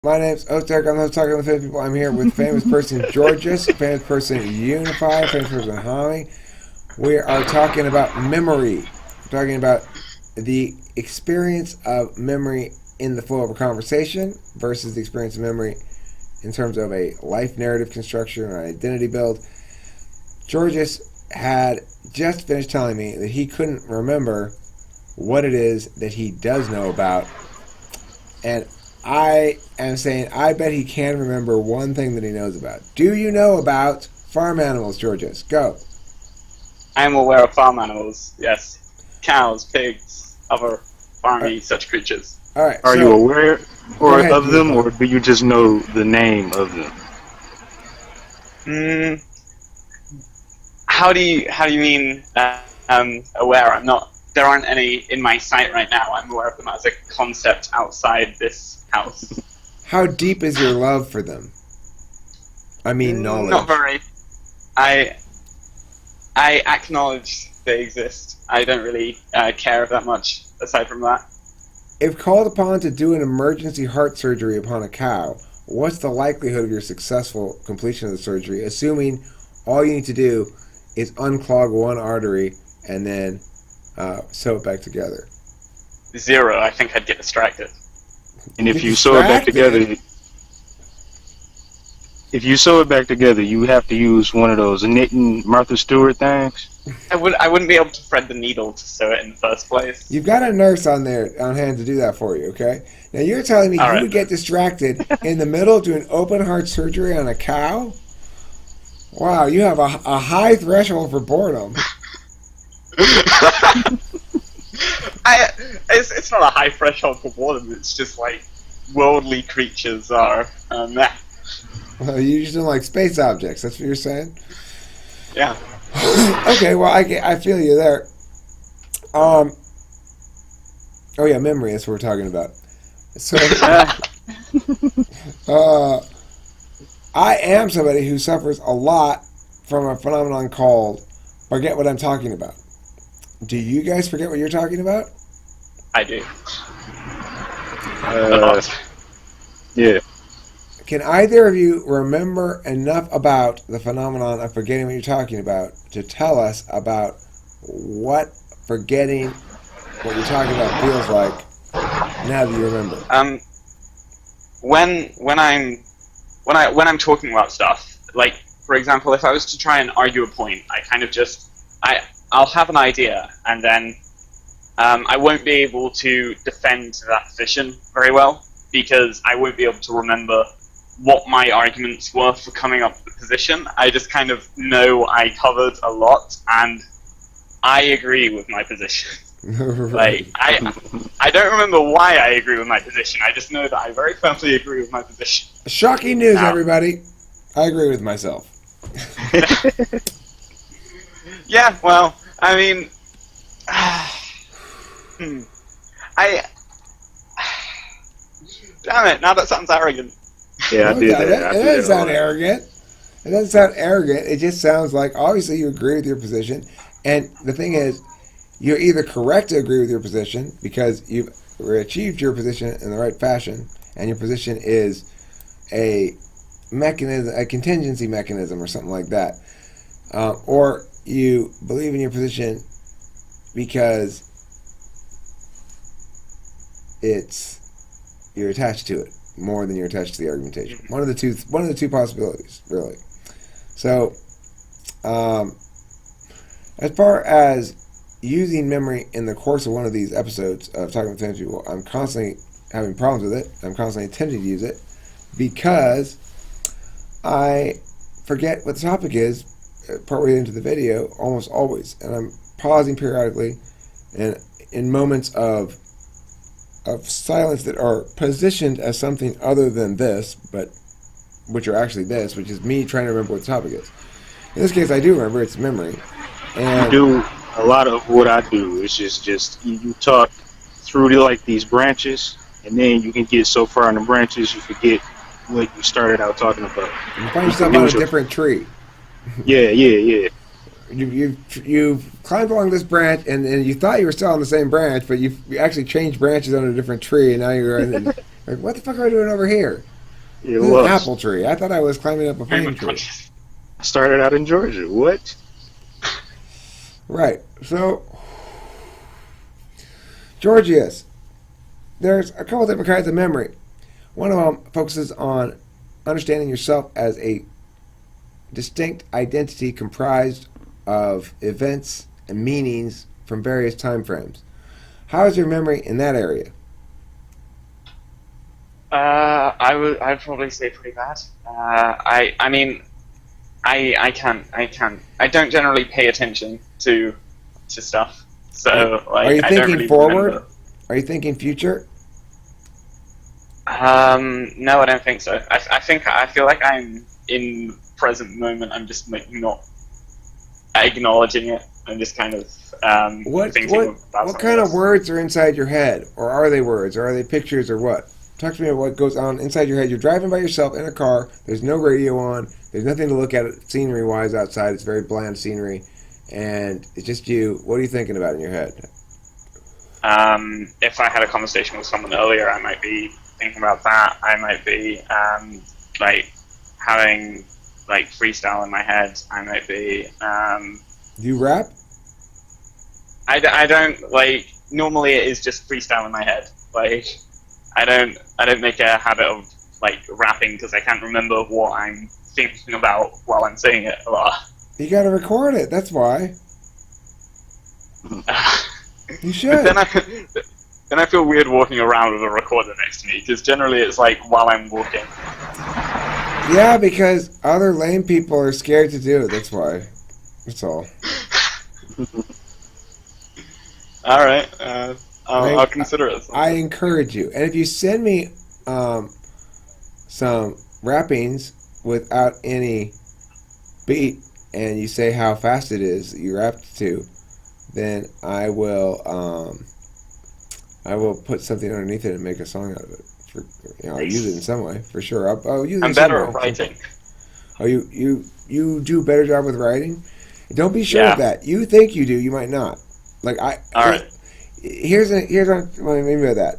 My name's Otek. I'm not talking with famous people. I'm here with famous person Georgius, famous person Unify, famous person Hami. We are talking about memory. We're talking about the experience of memory in the flow of a conversation versus the experience of memory in terms of a life narrative construction or identity build. Georgius had just finished telling me that he couldn't remember what it is that he does know about, and I am saying I bet he can remember one thing that he knows about. Do you know about farm animals, Georgius? Go. I am aware of farm animals, yes. Cows, pigs, other farmy such creatures. All right. Are you aware of them, Unify. or do you just know the name of them? How do you mean aware? I'm not. There aren't any in my sight right now. I'm aware of them as a concept outside this house. How deep is your love for them? I mean, knowledge. Not very. I acknowledge they exist. I don't really care that much aside from that. If called upon to do an emergency heart surgery upon a cow, what's the likelihood of your successful completion of the surgery, assuming all you need to do is unclog one artery and then sew it back together? 0. I think I'd get distracted. And if you sew it back together, you have to use one of those knitting Martha Stewart things. I wouldn't be able to thread the needle to sew it in the first place. You've got a nurse on hand to do that for you, okay? Now you're telling me All right. would get distracted in the middle of doing open heart surgery on a cow? Wow, you have a high threshold for boredom. It's not a high threshold for boredom. It's just like worldly creatures are. You just don't like space objects. That's what you're saying? Yeah. Okay, well, I feel you there. Oh yeah, memory. That's what we're talking about. So, I am somebody who suffers a lot from a phenomenon called forget what I'm talking about. Do you guys forget what you're talking about? I do. Yeah. Can either of you remember enough about the phenomenon of forgetting what you're talking about to tell us about what forgetting what you're talking about feels like now that you remember? When I'm talking about stuff, like for example, if I was to try and argue a point, I kind of I'll have an idea and then I won't be able to defend that position very well because I won't be able to remember what my arguments were for coming up with the position. I just kind of know I covered a lot and I agree with my position. Right. Like I don't remember why I agree with my position. I just know that I very firmly agree with my position. Shocking news, everybody. I agree with myself. Yeah, well, I mean, damn it, now that sounds arrogant. Yeah, I did that. It doesn't sound arrogant. It doesn't sound arrogant. It just sounds like, obviously, you agree with your position. And the thing is, you're either correct to agree with your position because you've achieved your position in the right fashion, and your position is a mechanism, a contingency mechanism or something like that. Or you believe in your position because you're attached to it more than you're attached to the argumentation. One of the two possibilities, really. So, as far as using memory in the course of one of these episodes of Talking with Famous People, I'm constantly having problems with it. I'm constantly attempting to use it because I forget what the topic is partway into the video almost always, and I'm pausing periodically and in moments of silence that are positioned as something other than this, but which are actually this, which is me trying to remember what the topic is. In this case, I do remember. It's memory. And You do a lot of what I do. It's just you talk through these branches, and then you can get so far in the branches you forget what you started out talking about. You find yourself on a different tree. Yeah. You've climbed along this branch, and you thought you were still on the same branch, but you actually changed branches on a different tree, and now you're like, what the fuck am I doing over here? It This is an was. apple tree. I thought I was climbing up a pine tree. I started out in Georgia. What? Right. So, Georgius, there's a couple different kinds of memory. One of them focuses on understanding yourself as a distinct identity comprised of events and meanings from various time frames. How is your memory in that area? I'd probably say pretty bad. I mean, I don't generally pay attention to stuff. So like, Are you I don't thinking really forward? remember. Are you thinking future? No, I don't think so. I feel like I'm in present moment. I'm just like not acknowledging it. I'm just kind of thinking about What kind else. of words are inside your head? Or are they words? Or are they pictures or what? Talk to me about what goes on inside your head. You're driving by yourself in a car. There's no radio on. There's nothing to look at scenery-wise outside. It's very bland scenery. And it's just you. What are you thinking about in your head? If I had a conversation with someone earlier, I might be thinking about that. I might be like having like freestyle in my head. I might be. Do you rap? I don't like. Normally, it is just freestyle in my head. Like, I don't make a habit of like rapping because I can't remember what I'm thinking about while I'm saying it a lot. You got to record it. That's why. You should. But then I feel weird walking around with a recorder next to me because generally it's like while I'm walking. Yeah, because other lame people are scared to do it. That's why. That's all. All right, I'll consider it. I encourage you. And if you send me some rappings without any beat and you say how fast it is that you rapped to, then I will put something underneath it and make a song out of it. I'll use it in some way for sure. I'll use it. I'm better at writing. Oh, you do a better job with writing? Don't be sure Yeah. of that. You think you do, you might not. Like All right. Here's what I mean by that.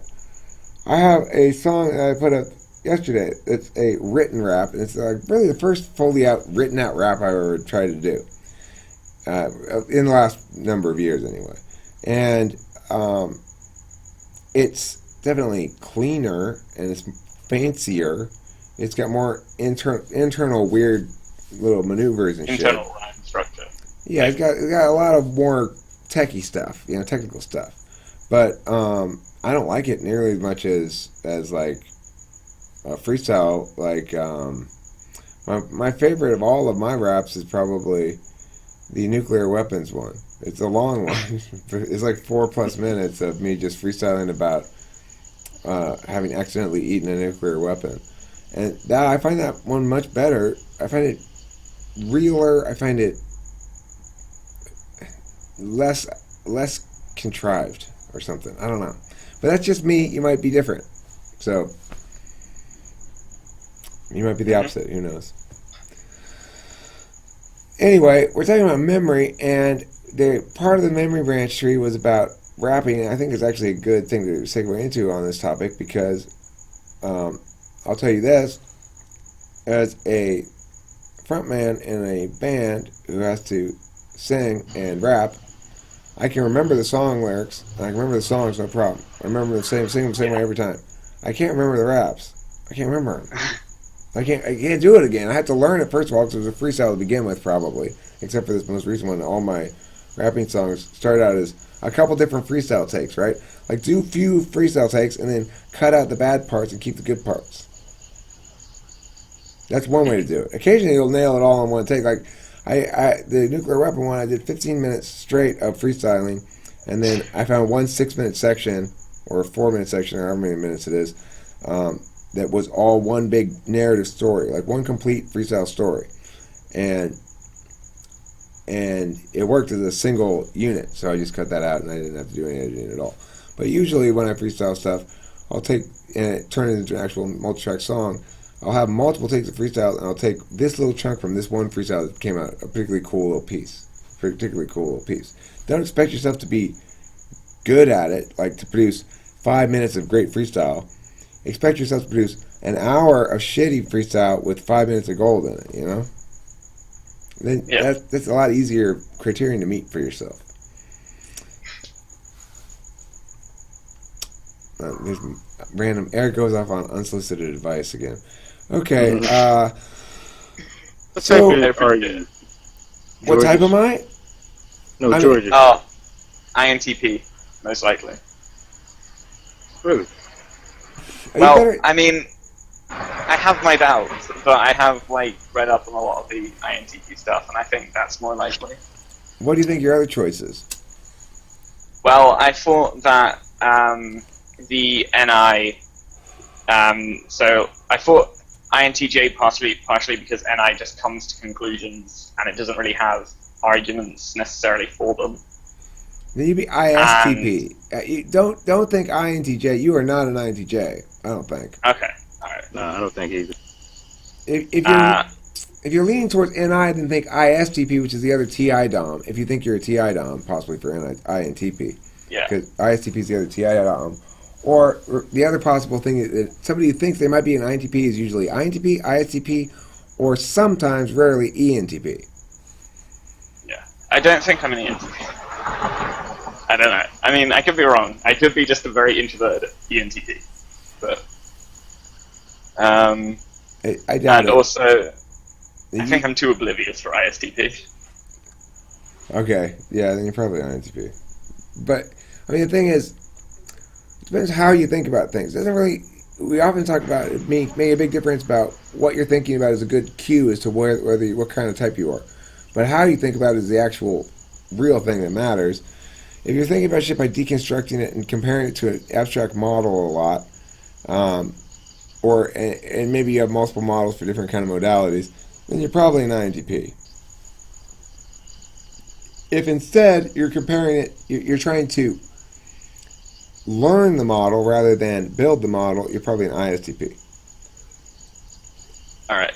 I have a song that I put up yesterday. It's a written rap, and it's really the first fully written out rap I ever tried to do in the last number of years, anyway. And it's definitely cleaner and it's fancier. It's got more internal weird little maneuvers and Internal shit. rhyme structure. Yeah, it's got a lot of more techie stuff, technical stuff. But I don't like it nearly as much as like freestyle. Like my favorite of all of my raps is probably the nuclear weapons one. It's a long one. It's like 4+ minutes of me just freestyling about having accidentally eaten a nuclear weapon, and that I find that one much better. I find it realer. I find it less contrived or something. I don't know, but that's just me. You might be different, so you might be the opposite. Who knows? Anyway, we're talking about memory, and the part of the memory branch tree was about rapping. I think it's actually a good thing to segue into on this topic because I'll tell you this: as a frontman in a band who has to sing and rap, I can remember the song lyrics. I can remember the songs, no problem. I remember sing them the same way every time. I can't remember the raps. I can't remember them. I can't do it again. I had to learn it first of all because it was a freestyle to begin with, probably. Except for this most recent one. All my rapping songs started out as a couple different freestyle takes, right? Like do a few freestyle takes and then cut out the bad parts and keep the good parts. That's one way to do it. Occasionally you'll nail it all in one take. Like the nuclear weapon one, I did 15 minutes straight of freestyling, and then I found one 6-minute section or a 4-minute section, or however many minutes it is, that was all one big narrative story, like one complete freestyle story, and it worked as a single unit. So I just cut that out, and I didn't have to do any editing at all. But usually when I freestyle stuff, I'll take and turn it into an actual multi-track song. I'll have multiple takes of freestyle, and I'll take this little chunk from this one freestyle that came out, a particularly cool little piece. Don't expect yourself to be good at it, like to produce 5 minutes of great freestyle. Expect yourself to produce an hour of shitty freestyle with 5 minutes of gold in it, you know? Then that's a lot easier criterion to meet for yourself. There's random. Eric goes off on unsolicited advice again. Okay. What So- type are you? What type am I? No, I'm- Georgia. Oh, INTP, most likely. Really? Are you Well, better- I mean, I have my doubts, but I have read up on a lot of the INTP stuff, and I think that's more likely. What do you think your other choice is? Well, I thought that the NI. So I thought INTJ partially because NI just comes to conclusions and it doesn't really have arguments necessarily for them. Then you'd be ISTP. You don't think INTJ. You are not an INTJ. I don't think. Okay, all right. No, I don't think either. If you're leaning towards NI, then think ISTP, which is the other TI DOM. If you think you're a TI DOM, possibly for INTP, Yeah. because ISTP is the other TI DOM. Or the other possible thing is that somebody who thinks they might be an INTP is usually INTP, ISTP, or sometimes, rarely, ENTP. Yeah. I don't think I'm an ENTP. I don't know. I mean, I could be wrong. I could be just a very introverted ENTP. But I doubt and it. also, I think I'm too oblivious for ISTP. Okay, yeah, then you're probably an INTP. But I mean, the thing is, it depends how you think about things. It doesn't really. We often talk about it making a big difference about what you're thinking about is a good cue as to what kind of type you are. But how you think about it is the actual real thing that matters. If you're thinking about shit by deconstructing it and comparing it to an abstract model a lot, and maybe you have multiple models for different kind of modalities, then you're probably an INTP. If instead you're comparing it, you're trying to learn the model rather than build the model, you're probably an ISTP. All right.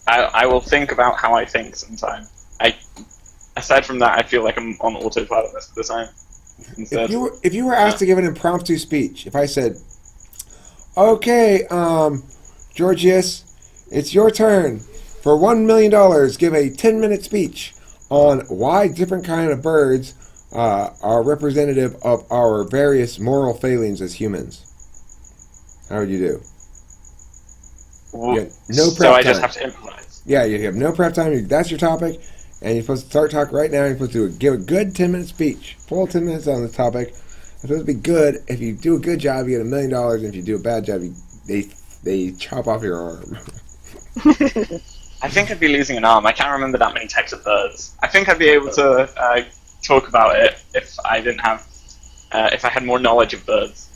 I will think about how I think sometime. Aside from that, I feel like I'm on autopilot most of the time. Instead. If you were asked to give an impromptu speech, if I said, "Okay, Georgius, it's your turn. For $1 million, give a 10-minute speech on why different kind of birds are representative of our various moral failings as humans." How would you do? You no prep so I time. just have to improvise. Yeah, you have no prep time. That's your topic, and you're supposed to start talking right now. You're supposed to give a good 10-minute speech, full 10 minutes on this topic. It's supposed to be good. If you do a good job, you get $1 million, and if you do a bad job, they chop off your arm. I think I'd be losing an arm. I can't remember that many types of birds. I think I'd be able to talk about it if I didn't have, if I had more knowledge of birds.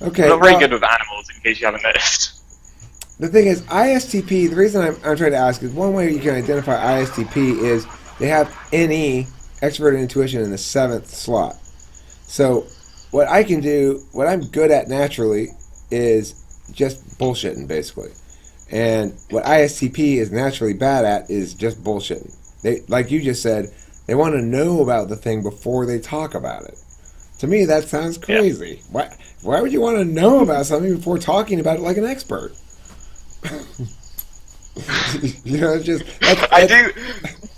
Okay. I'm not very good with animals, in case you haven't noticed. The thing is, ISTP, the reason I'm trying to ask is one way you can identify ISTP is they have NE, extroverted intuition, in the 7th slot. So what I can do, what I'm good at naturally, is just bullshitting, basically. And what ISTP is naturally bad at is just bullshitting. They, like you just said, they want to know about the thing before they talk about it. To me, that sounds crazy. Yeah. Why would you want to know about something before talking about it like an expert? You know, it's just I do.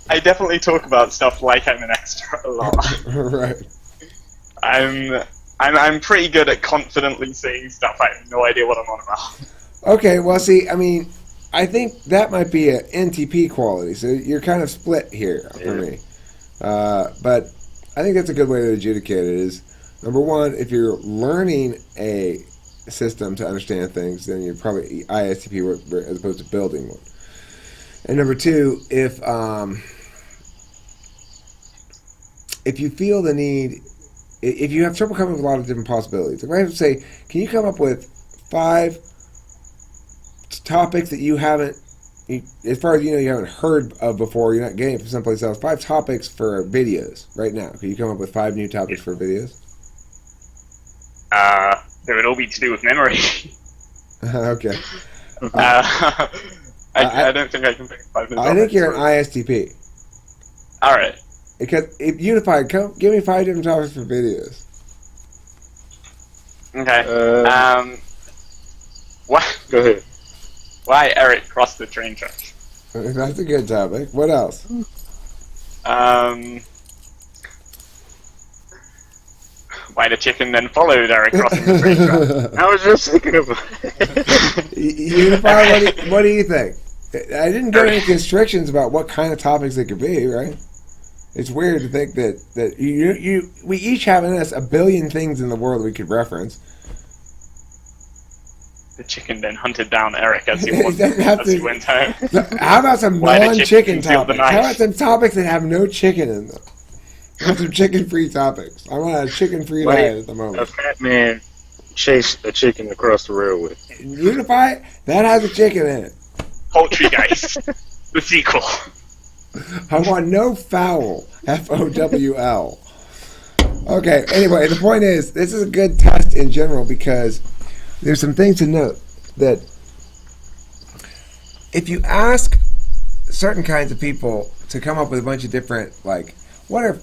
I definitely talk about stuff like I'm an expert a lot. Right. I'm pretty good at confidently saying stuff I have no idea what I'm on about. Okay, well, see, I mean, I think that might be an NTP quality. So you're kind of split here for me. But I think that's a good way to adjudicate it. Is number one, if you're learning a system to understand things, then you're probably ISTP as opposed to building one. And number two, if you feel the need, if you have trouble coming up with a lot of different possibilities, if I have to say, can you come up with 5 topics that you haven't, as far as you know, you haven't heard of before, you're not getting it from someplace else, 5 topics for videos right now. Can you come up with 5 new topics for videos? They would all be to do with memory. Okay. I don't think I can pick 5 new topics. I think you're an ISTP. Alright. Because if Unify, give me 5 different topics for videos. Okay. Why? Go ahead. Why Eric crossed the train tracks? That's a good topic. What else? Why the chicken then followed Eric crossing the train tracks? I was just thinking about Unify, what do you think? I didn't get any constrictions about what kind of topics they could be, right? It's weird to think that we each have in us a billion things in the world we could reference. The chicken then hunted down Eric as he went home. How about some Why the non-chicken chicken concealed the topics? How knife? about some topics that have no chicken in them? I want some chicken-free topics. I want a chicken-free diet at the a moment. fat man chase a chicken across the railway. Unify, that has a chicken in it. Poultrygeist, the sequel. I want no fowl. Fowl. Okay, anyway, the point is, this is a good test in general because there's some things to note that if you ask certain kinds of people to come up with a bunch of different, like, what are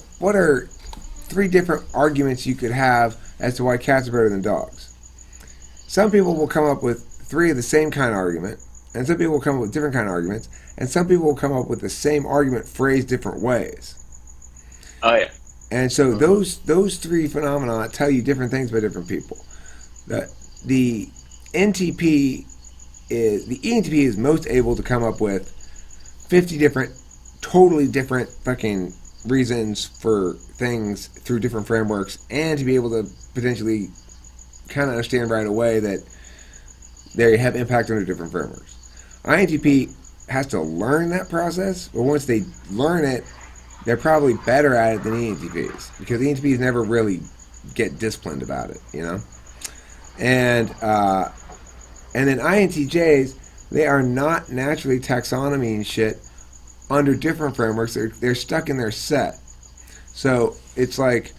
3 different arguments you could have as to why cats are better than dogs? Some people will come up with 3 of the same kind of argument, and some people will come up with different kind of arguments, and some people will come up with the same argument phrased different ways. Oh yeah. And so those 3 phenomena tell you different things by different people. The ENTP is most able to come up with 50 different, totally different fucking reasons for things through different frameworks, and to be able to potentially kind of understand right away that they have impact under different frameworks. INTP has to learn that process, but once they learn it, they're probably better at it than ENTPs, because ENTPs never really get disciplined about it, you know? And then INTJs, they are not naturally taxonomy and shit under different frameworks. They're stuck in their set. So it's like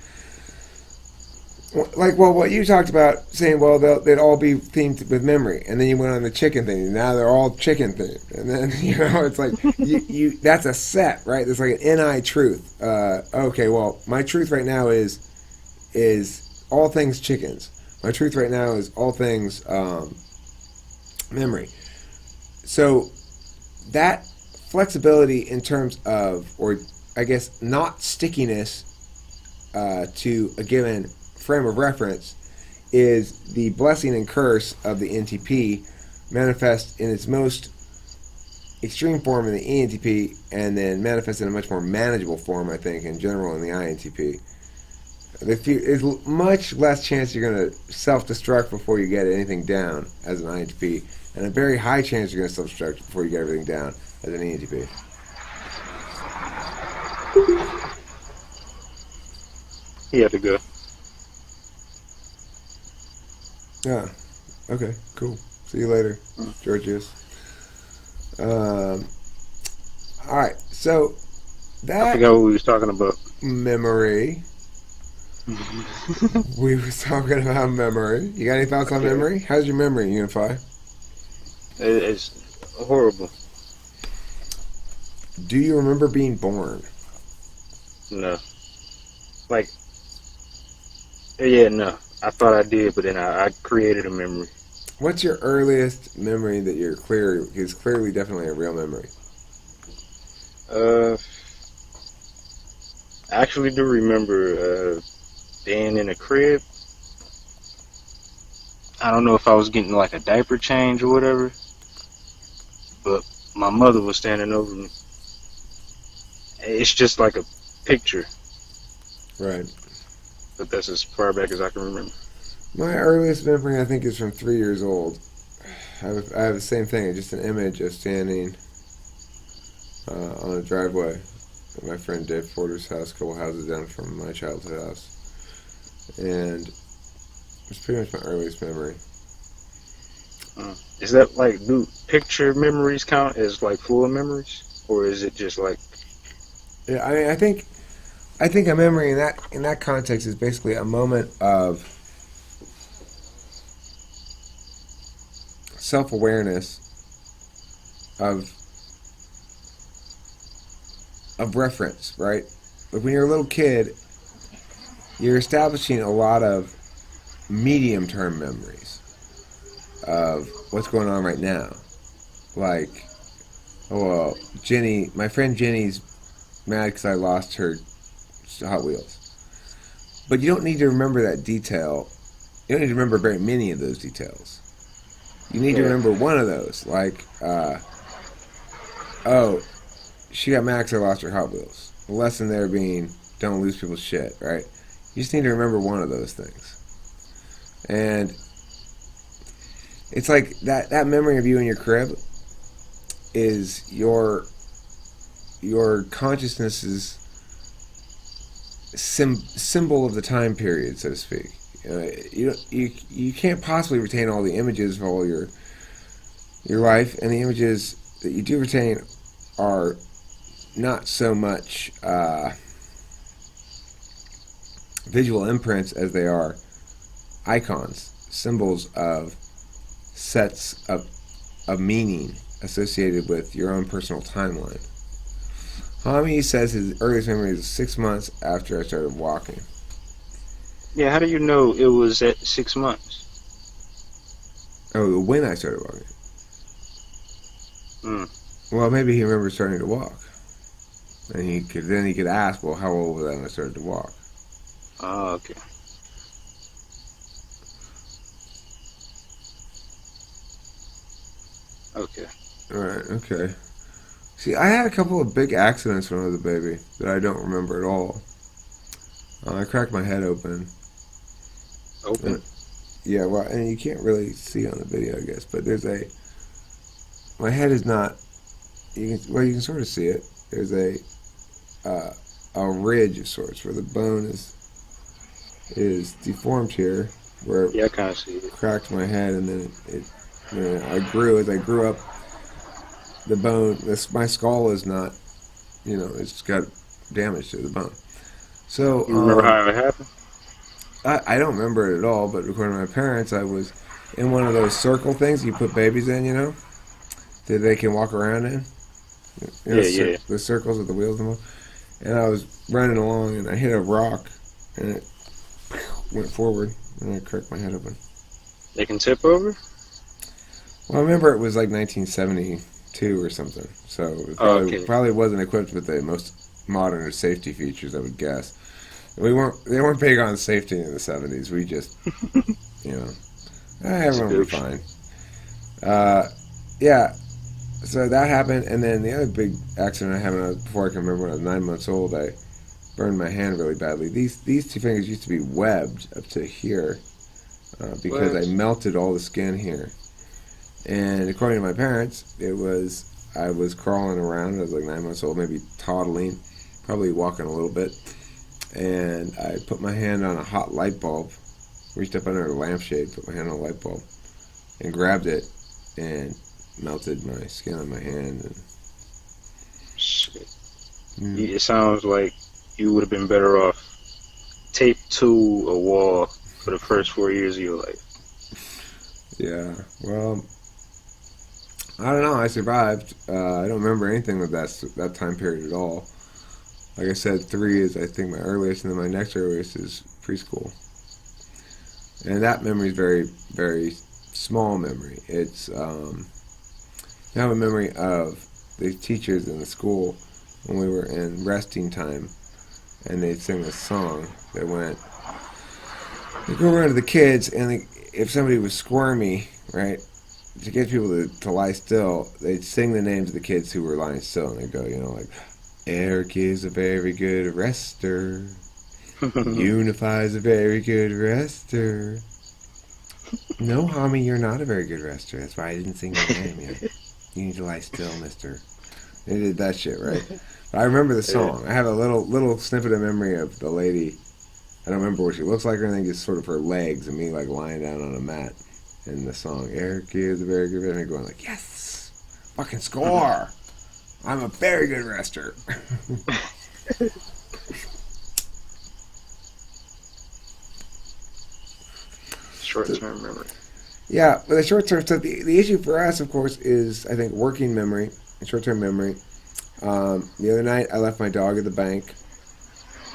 what you talked about, saying, well, they'd all be themed with memory, and then you went on the chicken thing. Now they're all chicken themed, and then it's like you that's a set, right? There's like an NI truth. Okay, well, my truth right now is all things chickens. My truth right now is all things memory. So that flexibility in terms of, or I guess not stickiness to a given frame of reference, is the blessing and curse of the NTP, manifest in its most extreme form in the ENTP, and then manifest in a much more manageable form, I think, in general in the INTP. There's much less chance you're going to self-destruct before you get anything down as an INTP, and a very high chance you're going to self-destruct before you get everything down as an ENTP. He had to go. Yeah. Okay, cool. See you later, Georgius. Alright, so that... I forgot what we was talking about. Memory. We were talking about memory. You got any thoughts on memory? How's your memory, Unify? It's horrible. Do you remember being born? No. Like, yeah, no. I thought I did, but then I created a memory. What's your earliest memory that you're is clearly definitely a real memory? I actually do remember being in a crib. I don't know if I was getting like a diaper change or whatever, but my mother was standing over me. It's just like a picture. Right. But that's as far back as I can remember. My earliest memory, I think, is from 3 years old. I have the same thing, just an image of standing on a driveway at my friend Dave Porter's house, a couple houses down from my childhood house. And it's pretty much my earliest memory. Is that like, do picture memories count as like full memories? Or is it just like... Yeah, I mean, I think a memory in that context is basically a moment of self-awareness of reference, right? Like when you're a little kid, you're establishing a lot of medium-term memories, of what's going on right now. Like, oh, well, Jenny, my friend Jenny's mad because I lost her Hot Wheels. But you don't need to remember that detail. You don't need to remember very many of those details. You need to remember one of those. Like, oh, she got mad because I lost her Hot Wheels. The lesson there being, don't lose people's shit, right? You just need to remember one of those things. And it's like that memory of you in your crib is your consciousness's symbol of the time period, so to speak. You can't possibly retain all the images of all your life, and the images that you do retain are not so much visual imprints as they are icons, symbols of sets of meaning associated with your own personal timeline. Hami says his earliest memory is 6 months after I started walking. Yeah, how do you know it was at 6 months? Oh, when I started walking. Well, maybe he remembers starting to walk. And he could ask, well, how old was I when I started to walk? Oh, okay. Okay. Alright, okay. See, I had a couple of big accidents when I was a baby that I don't remember at all. I cracked my head open. Open? Yeah, well, and you can't really see on the video, I guess, but my head is not, you can sort of see it. There's a ridge of sorts where the bone is deformed here, where Yeah, I kind of see it. cracked my head, and then as I grew up, the bone, my skull is not, it's got damage to the bone. So You remember how it happened? I don't remember it at all, but according to my parents, I was in one of those circle things you put babies in, that they can walk around in. Yeah. The circles with the wheels in them. And I was running along, and I hit a rock, and it went forward, and I cracked my head open. They can tip over? Well, I remember it was like 1972 or something, so it probably wasn't equipped with the most modern safety features, I would guess. They weren't big on safety in the 70s. We just, everyone will be fine. Yeah, so that happened, and then the other big accident I had before I can remember, when I was 9 months old, I burned my hand really badly. These two fingers used to be webbed up to here because I melted all the skin here. And according to my parents, I was crawling around. I was like 9 months old, maybe toddling, probably walking a little bit. And I put my hand on a hot light bulb, reached up under a lampshade, put my hand on a light bulb, and grabbed it, and melted my skin on my hand. And shit. It sounds like you would have been better off taped to a wall for the first 4 years of your life. Yeah, well, I don't know. I survived. I don't remember anything of that time period at all. Like I said, 3 is, I think, my earliest, and then my next earliest is preschool. And that memory is very, very small memory. It's, I have a memory of the teachers in the school when we were in resting time, and they'd sing a song that went, they'd go around to the kids, and if somebody was squirmy, right, to get people to lie still, they'd sing the names of the kids who were lying still, and they'd go, like, Eric is a very good rester. Unify is a very good rester. No, Hami, you're not a very good rester. That's why I didn't sing your name yet. You need to lie still, mister. They did that shit, right? But I remember the song. I have a little snippet of memory of the lady. I don't remember what she looks like or anything, just sort of her legs and me like lying down on a mat in the song. Eric is a very good rester. And going like, yes! Fucking score! I'm a very good rester. Short-term memory. Yeah, but the short-term stuff, the issue for us, of course, is, I think, working memory and short-term memory. The other night, I left my dog at the bank,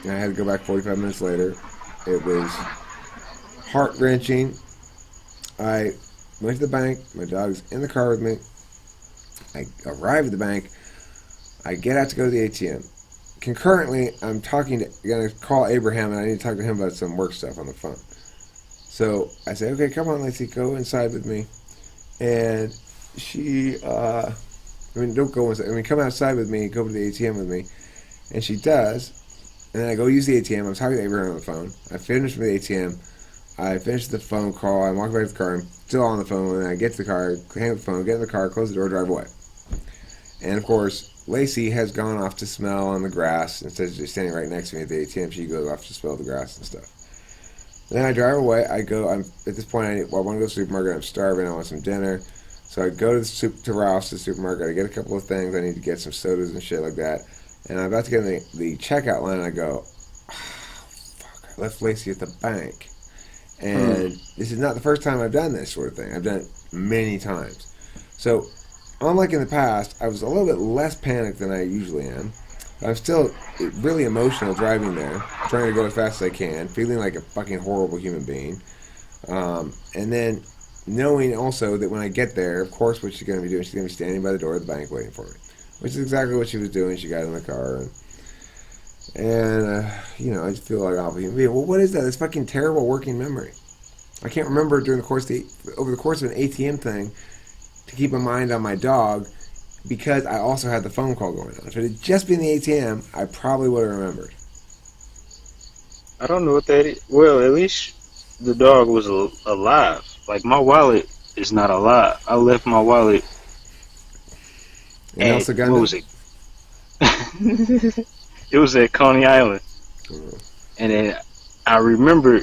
and I had to go back 45 minutes later. It was heart-wrenching. I went to the bank. My dog's in the car with me. I arrive at the bank. I get out to go to the ATM. Concurrently, I'm going to call Abraham, and I need to talk to him about some work stuff on the phone. So I say, okay, come on, Lacey, go inside with me. And she, don't go inside. Come outside with me, go to the ATM with me. And she does. And then I go use the ATM. I'm talking to Abraham on the phone. I finish with the ATM. I finish the phone call. I walk back to the car. I'm still on the phone. And I get to the car, hang up the phone, get in the car, close the door, drive away. And, of course, Lacey has gone off to smell on the grass. Instead of just standing right next to me at the ATM, she goes off to smell the grass and stuff. Then I drive away. At this point, I want to go to the supermarket. I'm starving. I want some dinner. So I go to Ralph's, the supermarket. I get a couple of things. I need to get some sodas and shit like that. And I'm about to get in the checkout line, and I go, oh, fuck, I left Lacey at the bank. And this is not the first time I've done this sort of thing. I've done it many times. So, unlike in the past, I was a little bit less panicked than I usually am. I'm still really emotional driving there, trying to go as fast as I can, feeling like a fucking horrible human being. And then knowing also that when I get there, of course, what she's going to be doing, she's going to be standing by the door of the bank waiting for me. Which is exactly what she was doing. She got in the car, and I just feel like an awful human being. Well, what is that? It's fucking terrible working memory. I can't remember over the course of an ATM thing to keep my mind on my dog because I also had the phone call going on. If it had just been the ATM, I probably would have remembered. I don't know what that is. Well, at least the dog was alive. Like, my wallet is not alive. I left my wallet. And what was it? It was at Coney Island. And then I remember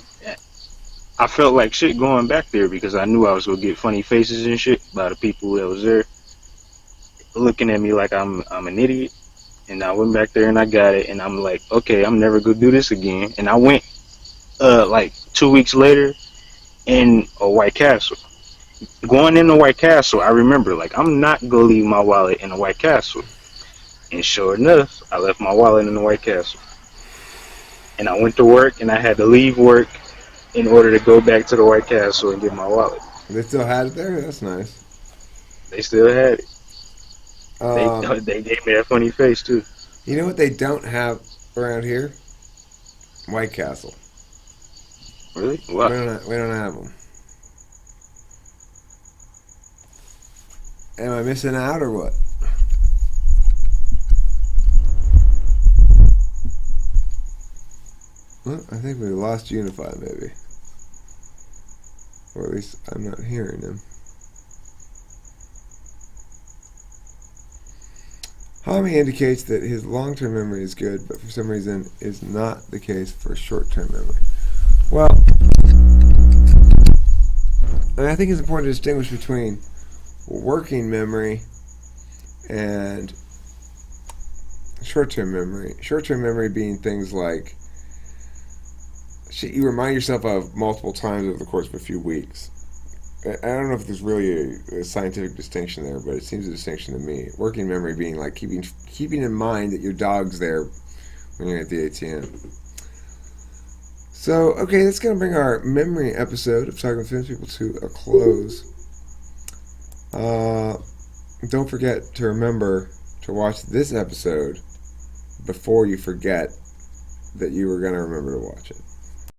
I felt like shit going back there because I knew I was going to get funny faces and shit by the people that was there looking at me like I'm an idiot. And I went back there and I got it, and I'm like, okay, I'm never going to do this again. And I went like 2 weeks later in a White Castle. Going in the White Castle, I remember, like, I'm not going to leave my wallet in the White Castle. And sure enough, I left my wallet in the White Castle. And I went to work, and I had to leave work in order to go back to the White Castle and get my wallet. They still had it there? That's nice. They still had it. They gave me that funny face, too. You know what they don't have around here? White Castle. Really? What? We don't have them. Am I missing out or what? Well, I think we lost Unify, maybe. Or at least I'm not hearing him. Hami indicates that his long-term memory is good, but for some reason is not the case for short-term memory. Well, and I think it's important to distinguish between working memory and short-term memory. Short-term memory being things like shit you remind yourself of multiple times over the course of a few weeks. I don't know if there's really a scientific distinction there, but it seems a distinction to me. Working memory being like keeping in mind that your dog's there when you're at the ATM. So, okay, that's going to bring our memory episode of Talking with Famous People to a close. Don't forget to remember to watch this episode before you forget that you were going to remember to watch it.